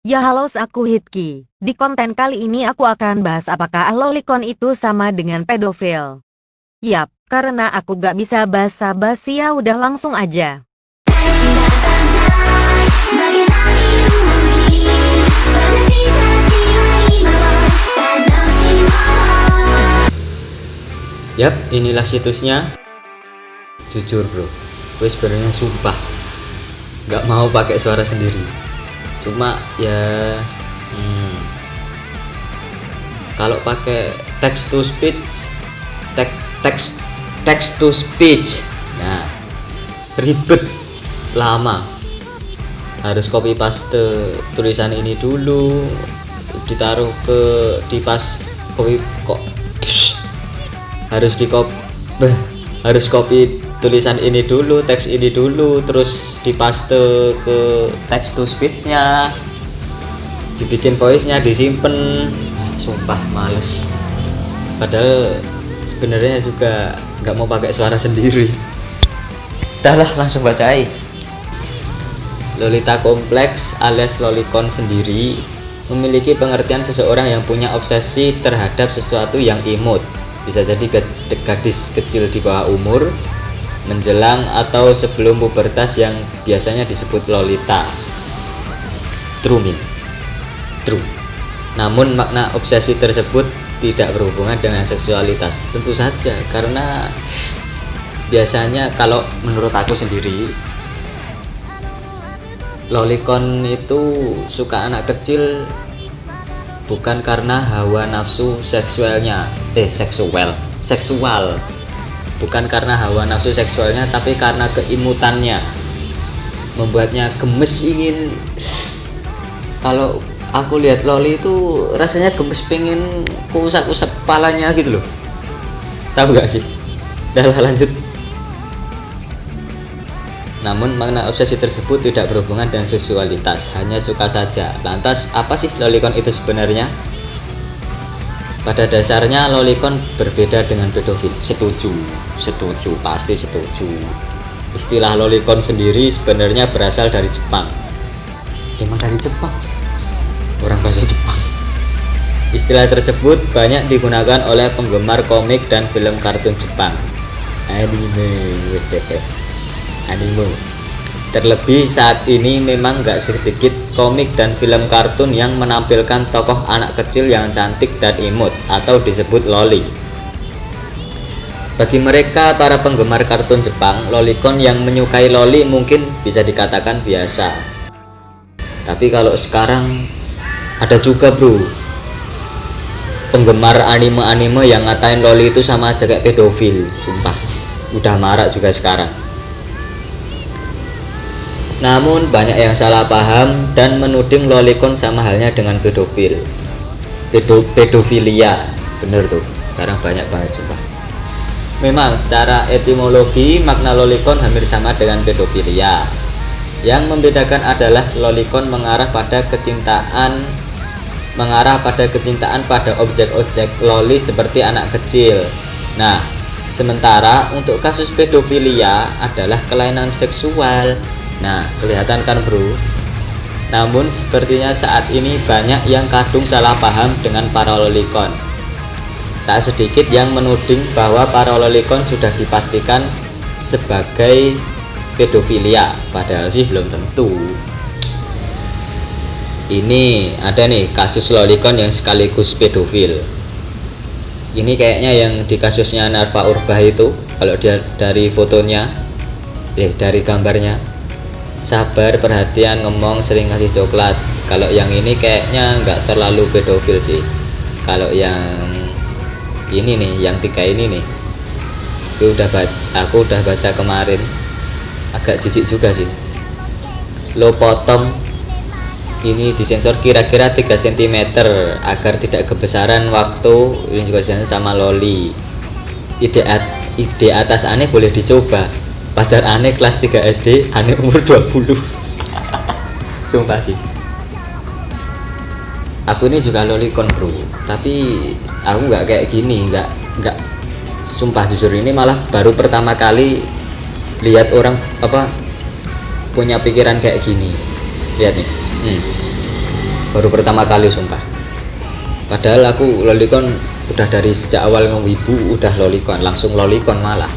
Ya halo, aku Hitki. Di konten kali ini aku akan bahas apakah lolicon itu sama dengan pedofil. Yap, karena aku gak bisa basa-basi ya udah langsung aja. Yap, inilah situsnya. Jujur bro, gue sebenarnya sumpah nggak mau pakai suara sendiri. Cuma ya kalau pakai text to speech, text to speech, nah ribet, lama. Harus copy paste tulisan ini dulu, ditaruh di pas copy kok. Harus copy tulisan ini dulu, teks ini dulu, terus dipaste ke text to speech-nya, dibikin voice-nya, disimpan. Sumpah males. Padahal sebenarnya juga nggak mau pakai suara sendiri. Udah lah, langsung bacain. Lolita kompleks alias lolicon sendiri memiliki pengertian seseorang yang punya obsesi terhadap sesuatu yang imut. Bisa jadi gadis kecil di bawah umur, menjelang atau sebelum pubertas yang biasanya disebut lolita. True. Namun makna obsesi tersebut tidak berhubungan dengan seksualitas. Tentu saja, karena biasanya kalau menurut aku sendiri, lolicon itu suka anak kecil bukan karena hawa nafsu seksual, bukan karena hawa nafsu seksualnya, tapi karena keimutannya membuatnya gemes ingin. Kalau aku lihat loli itu rasanya gemes, pengen usap-usap kepalanya gitu loh. Tahu gak sih? Dah lanjut. Namun makna obsesi tersebut tidak berhubungan dengan seksualitas, hanya suka saja. Lantas apa sih lolicon itu sebenarnya? Pada dasarnya lolicon berbeda dengan pedofil. Setuju, pasti setuju. Istilah lolicon sendiri sebenarnya berasal dari Jepang. Emang dari Jepang? Orang bahasa Jepang. Istilah tersebut banyak digunakan oleh penggemar komik dan film kartun Jepang. Anime. Terlebih saat ini memang gak sedikit komik dan film kartun yang menampilkan tokoh anak kecil yang cantik dan imut atau disebut loli. Bagi mereka para penggemar kartun Jepang, lolicon yang menyukai loli mungkin bisa dikatakan biasa. Tapi kalau sekarang ada juga bro, penggemar anime-anime yang ngatain loli itu sama aja kayak pedofil. Sumpah, udah marak juga sekarang. Namun banyak yang salah paham dan menuding lolicon sama halnya dengan pedofil. Pedofilia, bener tuh. Sekarang banyak banget sumpah. Memang secara etimologi makna lolicon hampir sama dengan pedofilia. Yang membedakan adalah lolicon mengarah pada kecintaan pada objek-objek loli seperti anak kecil. Nah, sementara untuk kasus pedofilia adalah kelainan seksual. Nah, kelihatan kan bro? Namun sepertinya saat ini banyak yang kadung salah paham dengan para lolicon. Tak sedikit yang menuding bahwa para lolicon sudah dipastikan sebagai pedofilia, padahal sih belum tentu. Ini ada nih kasus lolicon yang sekaligus pedofil. Ini kayaknya yang di kasusnya Narva Urbah itu, kalau dia dari fotonya, dari gambarnya. Sabar, perhatian, ngomong, sering ngasih coklat. Kalau yang ini kayaknya nggak terlalu pedofil sih. Kalau yang ini nih, yang 3 ini nih, aku udah baca kemarin, agak jijik juga sih. Lo potong ini disensor kira-kira 3 cm agar tidak kebesaran waktu. Ini juga disensor sama loli. Ide atas aneh boleh dicoba. Pacar aneh kelas 3 SD, aneh umur 20. Sumpah sih. Aku ini juga lolicon bro, tapi aku nggak kayak gini, nggak. Sumpah jujur, ini malah baru pertama kali lihat orang punya pikiran kayak gini. Lihat nih. baru pertama kali sumpah. Padahal aku lolicon udah dari sejak awal ngewibu, udah lolicon, langsung lolicon malah.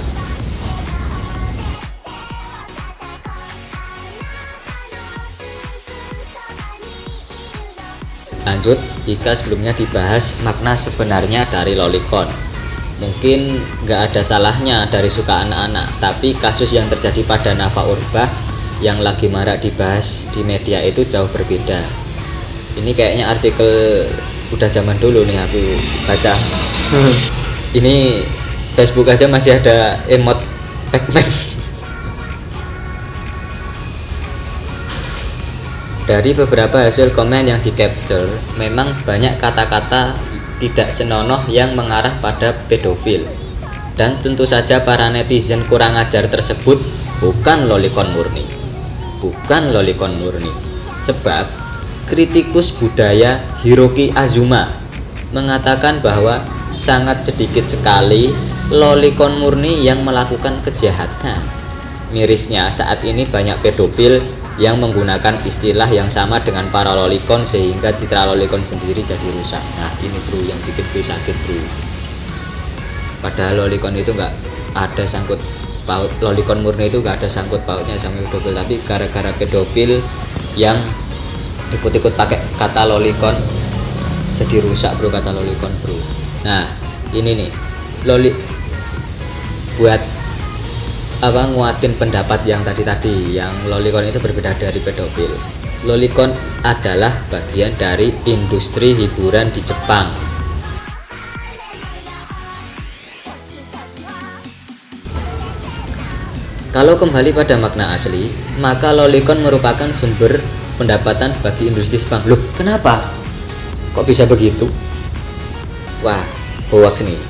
Lanjut, jika sebelumnya dibahas makna sebenarnya dari lolicon, mungkin nggak ada salahnya dari suka anak-anak, tapi kasus yang terjadi pada Nafa Urbah yang lagi marak dibahas di media itu jauh berbeda. Ini kayaknya artikel udah zaman dulu nih aku baca. Ini Facebook aja masih ada emot Pac-Man. Dari beberapa hasil komen yang di-capture, memang banyak kata-kata tidak senonoh yang mengarah pada pedofil. Dan tentu saja para netizen kurang ajar tersebut bukan lolicon murni. Bukan lolicon murni. Sebab kritikus budaya Hiroki Azuma mengatakan bahwa sangat sedikit sekali lolicon murni yang melakukan kejahatan. Mirisnya saat ini banyak pedofil yang menggunakan istilah yang sama dengan para lolicon sehingga citra lolicon sendiri jadi rusak. Nah ini bro yang bikin gue sakit bro. Padahal lolicon itu nggak ada sangkut paut, lolicon murni itu nggak ada sangkut pautnya sama pedofil, tapi gara-gara pedofil yang ikut-ikut pakai kata lolicon jadi rusak bro kata lolicon bro. Nah ini nih buat apa nguatin pendapat yang tadi yang lolicon itu berbeda dari pedofil. Lolicon adalah bagian dari industri hiburan di Jepang. Kalau kembali pada makna asli, maka lolicon merupakan sumber pendapatan bagi industri Jepang. Loh, kenapa? Kok bisa begitu? Wah, hoax nih.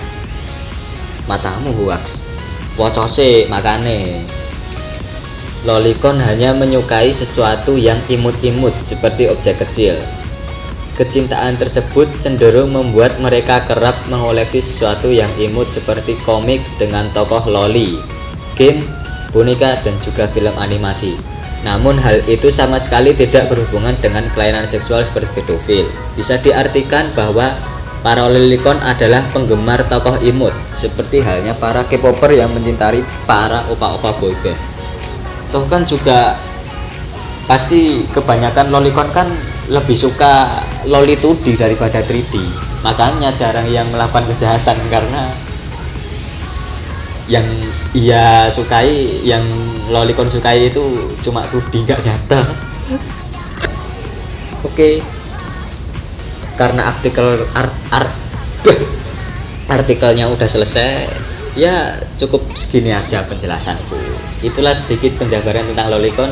Matamu hoax. Wocose makane. Lolicon hanya menyukai sesuatu yang imut-imut seperti objek kecil. Kecintaan tersebut cenderung membuat mereka kerap mengoleksi sesuatu yang imut seperti komik dengan tokoh loli, game, boneka, dan juga film animasi. Namun hal itu sama sekali tidak berhubungan dengan kelainan seksual seperti pedofil. Bisa diartikan bahwa para lolicon adalah penggemar tokoh imut, seperti halnya para K-popper yang mencintai para opa-opa boyband. Toh kan juga pasti kebanyakan lolicon kan lebih suka loli 2D daripada 3D. Makanya jarang yang melakukan kejahatan karena yang ia sukai, yang lolicon sukai itu cuma 2D gak nyata. Oke. Karena artikelnya udah selesai, ya cukup segini aja penjelasanku. Itulah sedikit penjabaran tentang lolicon.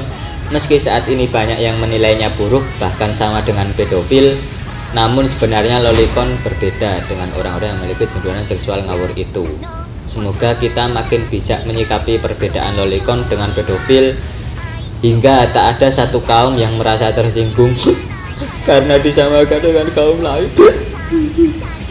Meski saat ini banyak yang menilainya buruk bahkan sama dengan pedofil, namun sebenarnya lolicon berbeda dengan orang-orang yang memiliki cenderungan seksual ngawur itu. Semoga kita makin bijak menyikapi perbedaan lolicon dengan pedofil hingga tak ada satu kaum yang merasa tersinggung karena disamakan dengan kaum lain.